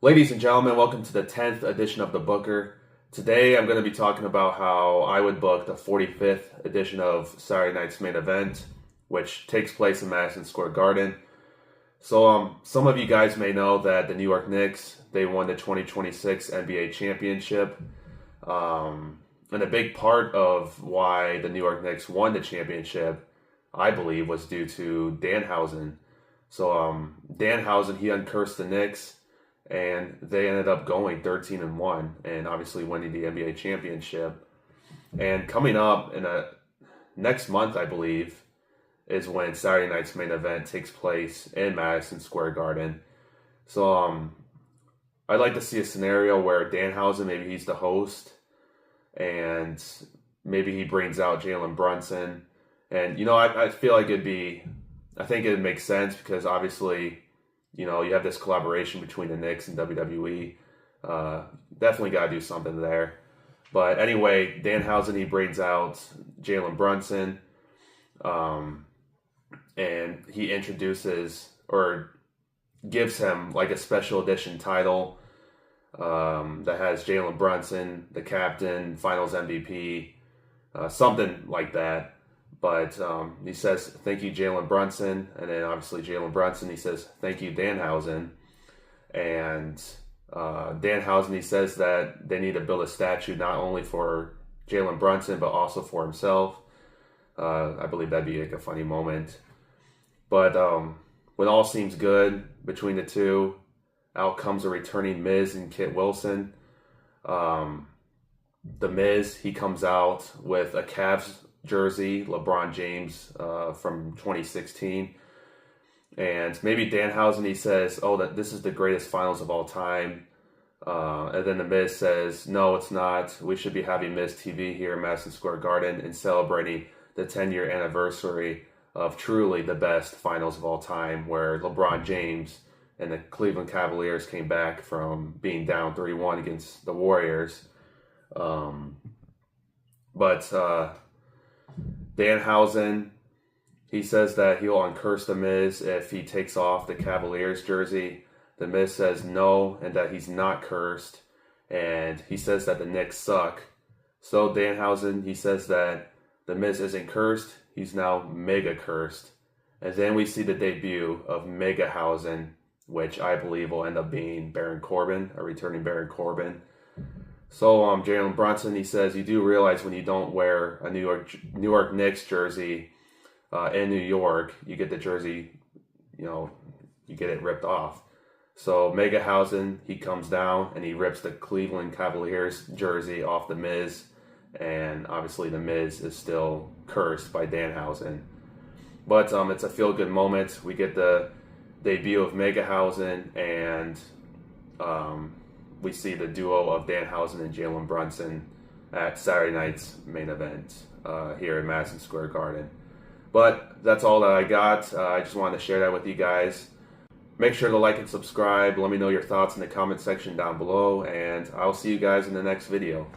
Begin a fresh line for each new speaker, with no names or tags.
Ladies and gentlemen, welcome to the 10th edition of the Booker. Today I'm going to be talking about how I would book the 45th edition of Saturday Night's Main Event, which takes place in Madison Square Garden. So some of you guys may know that the New York Knicks, they won the 2026 NBA championship. And a big part of why the New York Knicks won the championship, I believe, was due to Danhausen. So Danhausen, he uncursed the Knicks, and they ended up going 13-1 and obviously winning the NBA championship. And coming up in next month, I believe, is when Saturday Night's Main Event takes place in Madison Square Garden. So I'd like to see a scenario where Danhausen, maybe he's the host, and maybe he brings out Jalen Brunson. And, I feel like I think it'd make sense because obviously, you have this collaboration between the Knicks and WWE. Definitely got to do something there. But anyway, Danhausen, he brings out Jalen Brunson, and he introduces or gives him like a special edition title that has Jalen Brunson, the captain, Finals MVP, something like that. But he says, thank you, Jalen Brunson. And then obviously Jalen Brunson, he says, thank you, Danhausen. And Danhausen, he says that they need to build a statue not only for Jalen Brunson, but also for himself. I believe that'd be like a funny moment. But when all seems good between the two, out comes a returning Miz and Kit Wilson. The Miz, he comes out with a Cavs jersey, LeBron James from 2016. And maybe Danhausen, he says, oh, that this is the greatest finals of all time. And then the Miz says, no, it's not. We should be having Miz TV here in Madison Square Garden and celebrating the 10-year anniversary of truly the best finals of all time, where LeBron James and the Cleveland Cavaliers came back from being down 3-1 against the Warriors. But Danhausen, he says that he'll uncurse the Miz if he takes off the Cavaliers jersey. The Miz says no, and that he's not cursed. And he says that the Knicks suck. So Danhausen, he says that the Miz isn't cursed. He's now mega cursed. And then we see the debut of Megahausen, which I believe will end up being Baron Corbin, a returning Baron Corbin. So Jalen Brunson, he says, you do realize when you don't wear a New York Knicks jersey in New York, you get the jersey, you get it ripped off. So Megahausen, he comes down and he rips the Cleveland Cavaliers jersey off the Miz. And obviously the Miz is still cursed by Danhausen. But it's a feel-good moment. We get the debut of Megahausen, and we see the duo of Danhausen and Jalen Brunson at Saturday Night's Main Event here in Madison Square Garden. But that's all that I got. I just wanted to share that with you guys. Make sure to like and subscribe. Let me know your thoughts in the comment section down below, and I'll see you guys in the next video.